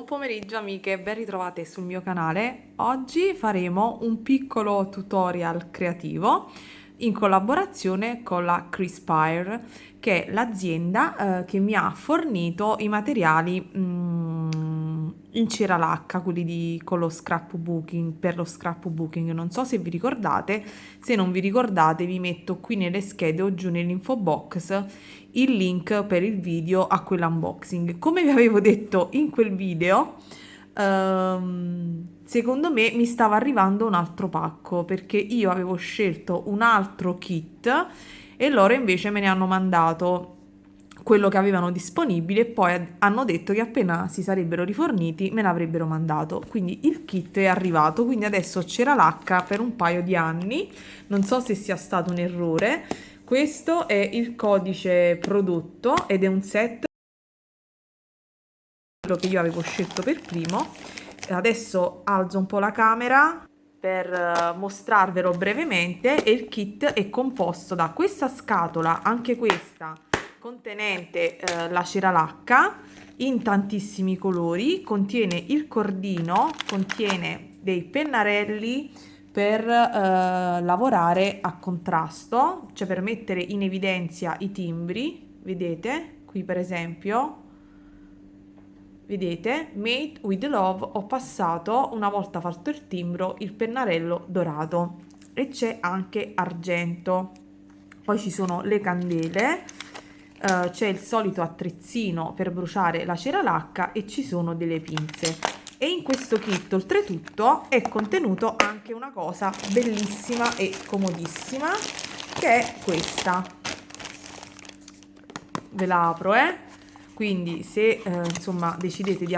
pomeriggio amiche, ben ritrovate sul mio canale. Oggi faremo un piccolo tutorial creativo in collaborazione con la Crispire, che è l'azienda che mi ha fornito i materiali in cera lacca, quelli con lo scrapbooking, per lo scrapbooking. Non so se vi ricordate, se non vi ricordate vi metto qui nelle schede o giù nell'info box il link per il video a quell'unboxing. Come vi avevo detto in quel video, secondo me mi stava arrivando un altro pacco perché io avevo scelto un altro kit e loro invece me ne hanno mandato quello che avevano disponibile e poi hanno detto che appena si sarebbero riforniti me l'avrebbero mandato. Quindi il kit è arrivato, quindi adesso c'era l'H per un paio di anni, non so se sia stato un errore. Questo è il codice prodotto ed è un set, quello che io avevo scelto per primo. Adesso alzo un po' la camera per mostrarvelo brevemente e il kit è composto da questa scatola, anche questa contenente la cera lacca in tantissimi colori, contiene il cordino, contiene dei pennarelli per lavorare a contrasto, cioè per mettere in evidenza i timbri. Vedete qui per esempio, vedete, Made with Love, ho passato, una volta fatto il timbro, il pennarello dorato e c'è anche argento. Poi ci sono le candele, c'è il solito attrezzino per bruciare la cera lacca e ci sono delle pinze. E in questo kit oltretutto è contenuto anche una cosa bellissima e comodissima, che è questa. Ve la apro, quindi se insomma decideste di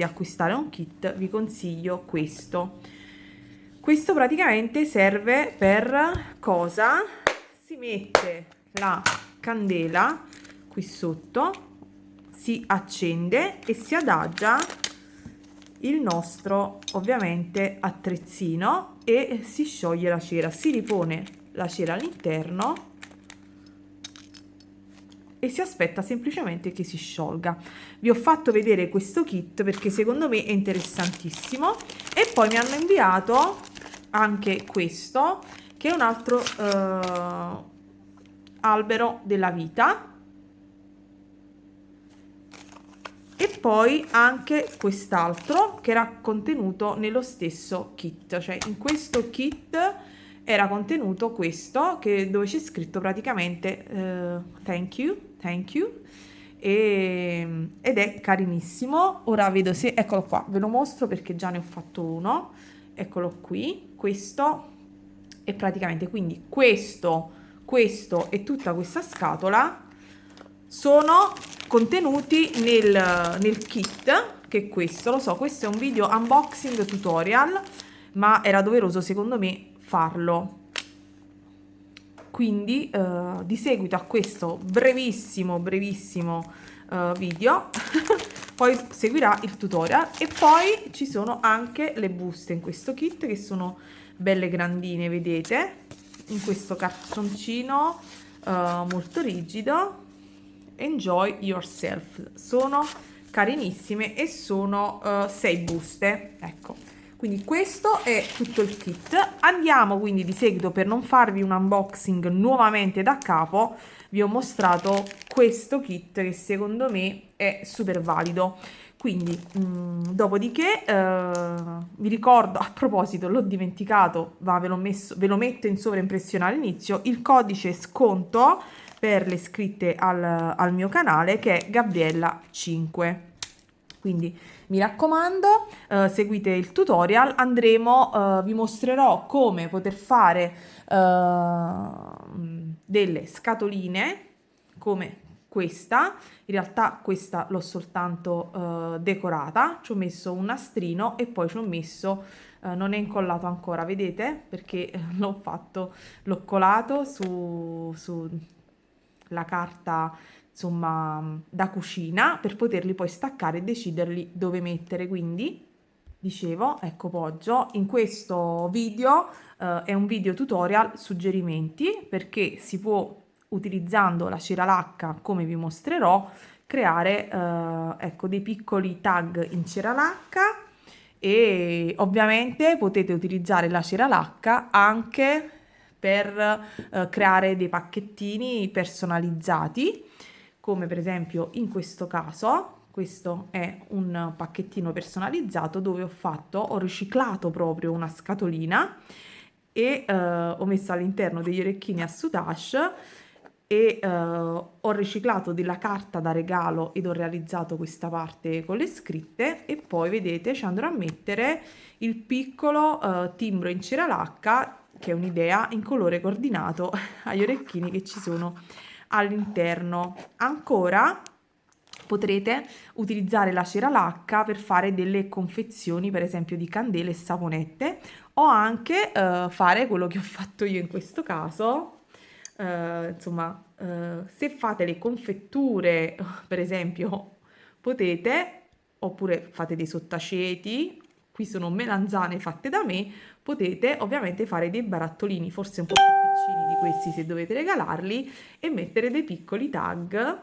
acquistare un kit, vi consiglio questo. Questo praticamente serve per cosa? Si mette la candela qui sotto, si accende e si adagia il nostro ovviamente attrezzino e si scioglie la cera, si ripone la cera all'interno e si aspetta semplicemente che si sciolga. Vi ho fatto vedere questo kit perché secondo me è interessantissimo e poi mi hanno inviato anche questo, che è un altro albero della vita, e poi anche quest'altro che era contenuto nello stesso kit, cioè in questo kit era contenuto questo dove c'è scritto praticamente thank you ed è carinissimo. Ora vedo se, eccolo qua, ve lo mostro perché già ne ho fatto uno, eccolo qui. Questo è praticamente, quindi questo e tutta questa scatola sono contenuti nel kit, che è questo. Lo so, questo è un video unboxing tutorial, ma era doveroso secondo me farlo. Quindi di seguito a questo brevissimo video poi seguirà il tutorial e poi ci sono anche le buste in questo kit che sono belle grandine, vedete, in questo cartoncino molto rigido. Enjoy yourself, sono carinissime e sono 6 buste, ecco. Quindi questo è tutto il kit. Andiamo quindi di seguito, per non farvi un unboxing nuovamente da capo, vi ho mostrato questo kit che secondo me è super valido. Quindi dopodiché vi ricordo, a proposito, l'ho dimenticato, ve lo metto in sovraimpressione all'inizio, il codice sconto per le iscritte al mio canale, che è Gabriella 5. Quindi mi raccomando, seguite il tutorial, vi mostrerò come poter fare delle scatoline come questa. In realtà questa l'ho soltanto decorata, ci ho messo un nastrino e poi ci ho messo, non è incollato ancora, vedete? Perché l'ho colato su la carta insomma da cucina per poterli poi staccare e deciderli dove mettere. Quindi dicevo, ecco, poggio in questo video, è un video tutorial suggerimenti perché si può utilizzando la cera lacca, come vi mostrerò, creare ecco, dei piccoli tag in cera lacca, e ovviamente potete utilizzare la cera lacca anche per creare dei pacchettini personalizzati, come per esempio in questo caso. Questo è un pacchettino personalizzato dove ho riciclato proprio una scatolina e ho messo all'interno degli orecchini a soutache e ho riciclato della carta da regalo ed ho realizzato questa parte con le scritte, e poi vedete ci andrò a mettere il piccolo timbro in cera lacca, che è un'idea, in colore coordinato agli orecchini che ci sono all'interno. Ancora potrete utilizzare la cera lacca per fare delle confezioni, per esempio di candele e saponette, o anche fare quello che ho fatto io in questo caso. Insomma, se fate le confetture, per esempio, potete, oppure fate dei sottaceti, qui sono melanzane fatte da me, potete ovviamente fare dei barattolini, forse un po' più piccini di questi se dovete regalarli, e mettere dei piccoli tag.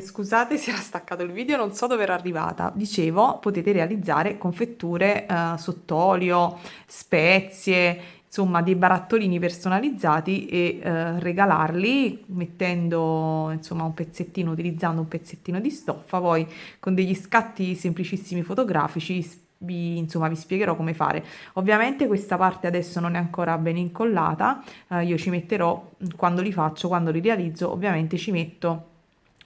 Scusate, si era staccato il video, non so dove era arrivata. Dicevo, potete realizzare confetture sott'olio, spezie, insomma dei barattolini personalizzati e regalarli mettendo insomma un pezzettino, utilizzando un pezzettino di stoffa, poi con degli scatti semplicissimi fotografici vi spiegherò come fare. Ovviamente questa parte adesso non è ancora ben incollata, io ci metterò, quando li faccio, quando li realizzo, ovviamente ci metto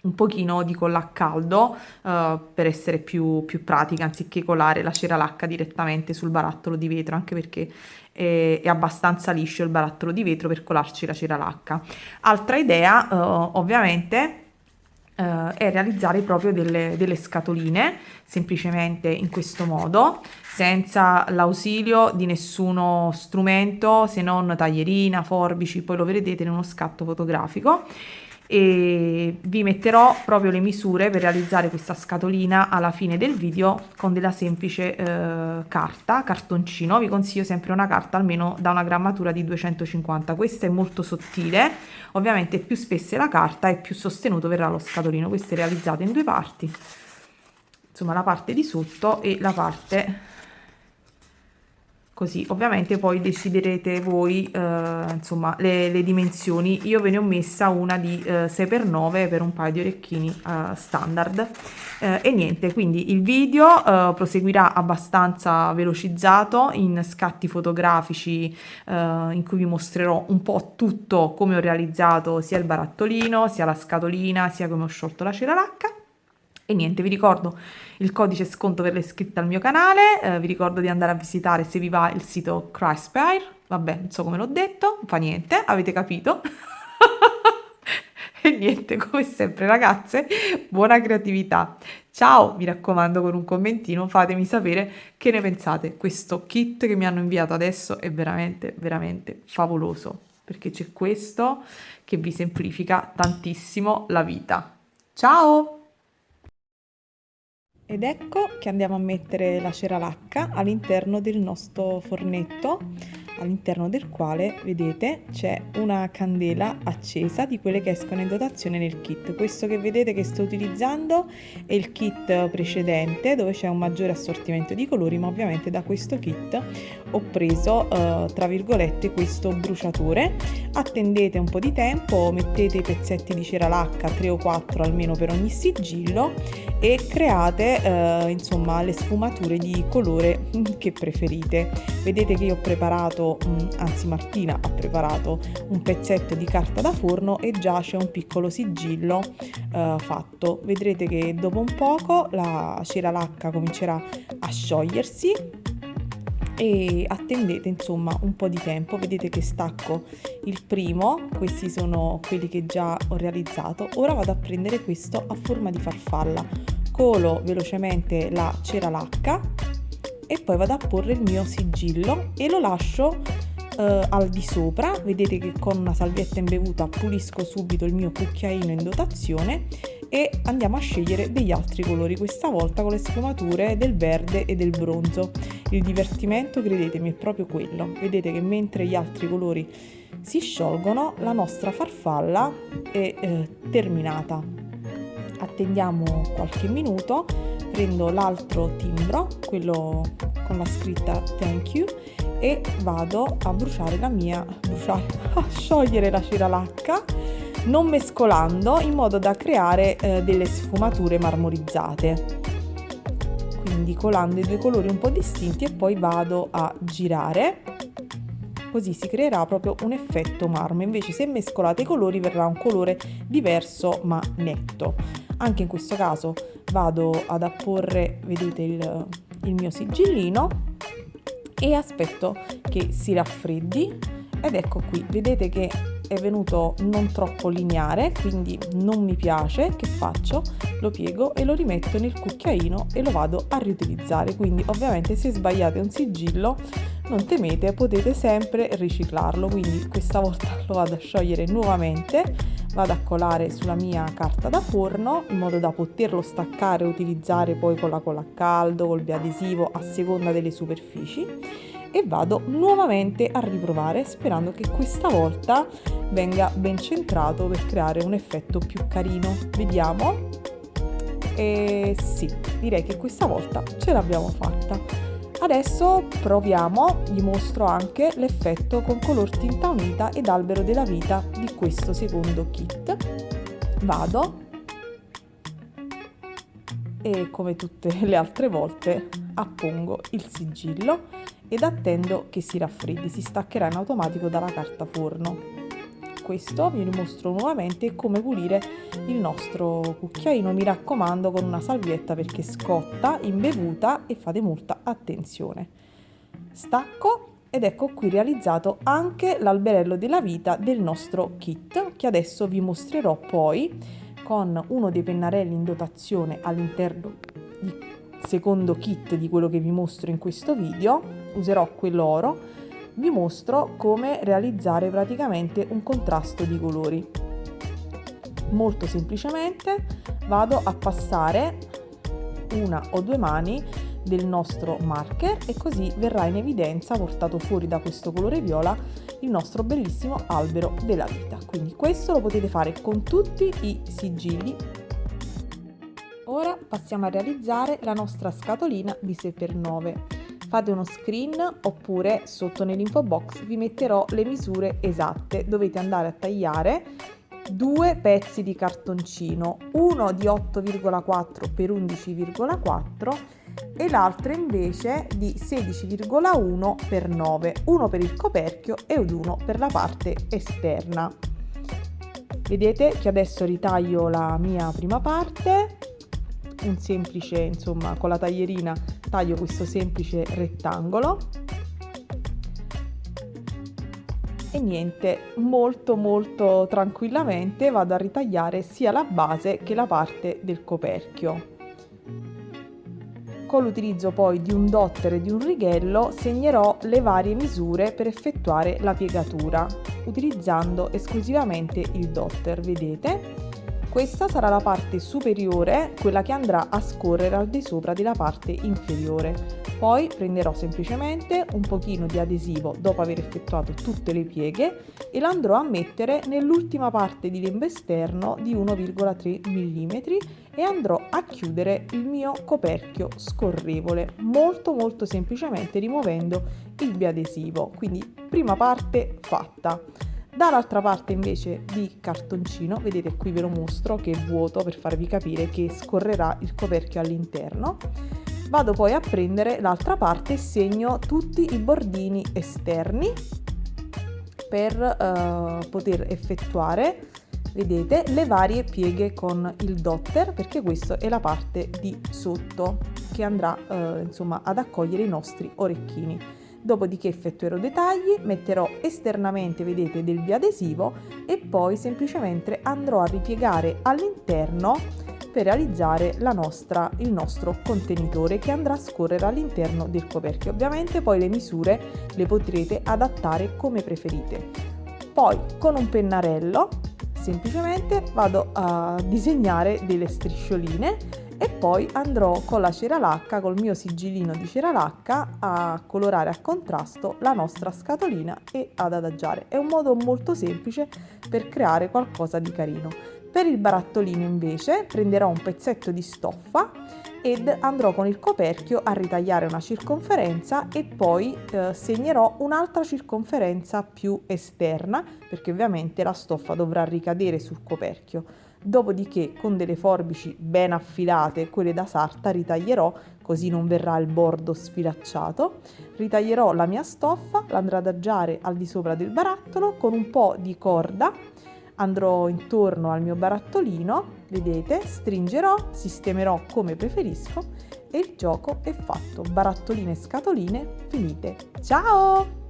un pochino di colla a caldo per essere più pratica, anziché colare la cera lacca direttamente sul barattolo di vetro, anche perché è abbastanza liscio il barattolo di vetro per colarci la cera lacca. Altra idea ovviamente è realizzare proprio delle scatoline, semplicemente in questo modo, senza l'ausilio di nessuno strumento se non taglierina, forbici, poi lo vedrete in uno scatto fotografico. E vi metterò proprio le misure per realizzare questa scatolina alla fine del video con della semplice cartoncino. Vi consiglio sempre una carta almeno da una grammatura di 250. Questa è molto sottile, ovviamente più spessa è la carta e più sostenuto verrà lo scatolino. Questo è realizzato in due parti, insomma la parte di sotto e la parte così. Ovviamente poi deciderete voi insomma le dimensioni. Io ve ne ho messa una di 6x9 per un paio di orecchini standard, e niente, quindi il video proseguirà abbastanza velocizzato in scatti fotografici in cui vi mostrerò un po' tutto, come ho realizzato sia il barattolino, sia la scatolina, sia come ho sciolto la cera lacca. E niente, vi ricordo il codice sconto per le iscritte al mio canale, vi ricordo di andare a visitare, se vi va, il sito Cryspire, vabbè, non so come l'ho detto, non fa niente, avete capito. E niente, come sempre ragazze, buona creatività. Ciao, mi raccomando, con un commentino fatemi sapere che ne pensate. Questo kit che mi hanno inviato adesso è veramente, veramente favoloso, perché c'è questo che vi semplifica tantissimo la vita. Ciao! Ed ecco che andiamo a mettere la cera lacca all'interno del nostro fornetto, all'interno del quale, vedete, c'è una candela accesa di quelle che escono in dotazione nel kit. Questo che vedete che sto utilizzando è il kit precedente, dove c'è un maggiore assortimento di colori, ma ovviamente da questo kit ho preso, tra virgolette, questo bruciatore. Attendete un po' di tempo, mettete i pezzetti di cera lacca, 3 o 4 almeno per ogni sigillo, e create insomma le sfumature di colore che preferite. Vedete che io ho preparato, anzi Martina ha preparato un pezzetto di carta da forno e già c'è un piccolo sigillo fatto. Vedrete che dopo un poco la cera lacca comincerà a sciogliersi e attendete insomma un po' di tempo. Vedete che stacco il primo, questi sono quelli che già ho realizzato. Ora vado a prendere questo a forma di farfalla, colo velocemente la cera lacca e poi vado a porre il mio sigillo e lo lascio al di sopra. Vedete che con una salvietta imbevuta pulisco subito il mio cucchiaino in dotazione e andiamo a scegliere degli altri colori, questa volta con le sfumature del verde e del bronzo. Il divertimento, credetemi, è proprio quello. Vedete che mentre gli altri colori si sciolgono, la nostra farfalla è terminata. Attendiamo qualche minuto, prendo l'altro timbro, quello con la scritta thank you, e vado a bruciare a sciogliere la cera lacca, non mescolando, in modo da creare delle sfumature marmorizzate. Quindi colando i due colori un po' distinti, e poi vado a girare, così si creerà proprio un effetto marmo. Invece se mescolate i colori verrà un colore diverso ma netto. Anche in questo caso vado ad apporre, vedete, il mio sigillino e aspetto che si raffreddi, ed ecco qui, vedete che è venuto non troppo lineare, quindi non mi piace. Che faccio? Lo piego e lo rimetto nel cucchiaino e lo vado a riutilizzare. Quindi ovviamente se sbagliate un sigillo non temete, potete sempre riciclarlo. Quindi questa volta lo vado a sciogliere nuovamente, vado a colare sulla mia carta da forno in modo da poterlo staccare e utilizzare poi con la colla a caldo, col biadesivo, a seconda delle superfici, e vado nuovamente a riprovare, sperando che questa volta venga ben centrato per creare un effetto più carino. Vediamo. E sì, direi che questa volta ce l'abbiamo fatta. Adesso proviamo, vi mostro anche l'effetto con color tinta unita ed albero della vita di questo secondo kit. Vado e, come tutte le altre volte, appongo il sigillo ed attendo che si raffreddi. Si staccherà in automatico dalla carta forno. Questo vi mostro nuovamente come pulire il nostro cucchiaino, mi raccomando con una salvietta, perché scotta in bevuta e fate molta attenzione. Stacco ed ecco qui realizzato anche l'alberello della vita del nostro kit, che adesso vi mostrerò poi con uno dei pennarelli in dotazione all'interno di secondo kit di quello che vi mostro in questo video. Userò quello oro. Vi mostro come realizzare praticamente un contrasto di colori. Molto semplicemente vado a passare una o due mani del nostro marker e così verrà in evidenza, portato fuori da questo colore viola, il nostro bellissimo albero della vita. Quindi questo lo potete fare con tutti i sigilli. Ora passiamo a realizzare la nostra scatolina di 6x9. Fate uno screen, oppure sotto nell'info box vi metterò le misure esatte. Dovete andare a tagliare due pezzi di cartoncino, uno di 8,4 x 11,4 e l'altro invece di 16,1 x 9, uno per il coperchio e uno per la parte esterna. Vedete che adesso ritaglio la mia prima parte, un semplice, insomma, con la taglierina taglio questo semplice rettangolo e niente, molto tranquillamente vado a ritagliare sia la base che la parte del coperchio. Con l'utilizzo poi di un dotter e di un righello segnerò le varie misure per effettuare la piegatura utilizzando esclusivamente il dotter. Vedete? Questa sarà la parte superiore, quella che andrà a scorrere al di sopra della parte inferiore. Poi prenderò semplicemente un pochino di adesivo dopo aver effettuato tutte le pieghe e l'andrò a mettere nell'ultima parte di lembo esterno di 1,3 mm e andrò a chiudere il mio coperchio scorrevole, molto semplicemente rimuovendo il biadesivo. Quindi prima parte fatta. Dall'altra parte invece di cartoncino, vedete qui ve lo mostro che è vuoto per farvi capire che scorrerà il coperchio all'interno. Vado poi a prendere l'altra parte e segno tutti i bordini esterni per poter effettuare, vedete, le varie pieghe con il dotter, perché questa è la parte di sotto che andrà insomma ad accogliere i nostri orecchini. Dopodiché effettuerò dei tagli, metterò esternamente, vedete, del biadesivo e poi semplicemente andrò a ripiegare all'interno per realizzare il nostro contenitore che andrà a scorrere all'interno del coperchio. Ovviamente poi le misure le potrete adattare come preferite. Poi con un pennarello semplicemente vado a disegnare delle striscioline e poi andrò con la cera lacca, col mio sigillino di cera lacca, a colorare a contrasto la nostra scatolina e ad adagiare. È un modo molto semplice per creare qualcosa di carino. Per il barattolino invece prenderò un pezzetto di stoffa ed andrò con il coperchio a ritagliare una circonferenza e poi segnerò un'altra circonferenza più esterna, perché ovviamente la stoffa dovrà ricadere sul coperchio. Dopodiché con delle forbici ben affilate, quelle da sarta, ritaglierò, così non verrà il bordo sfilacciato. Ritaglierò la mia stoffa, la andrò ad adagiare al di sopra del barattolo con un po' di corda, andrò intorno al mio barattolino, vedete, stringerò, sistemerò come preferisco e il gioco è fatto. Barattoline e scatoline finite. Ciao!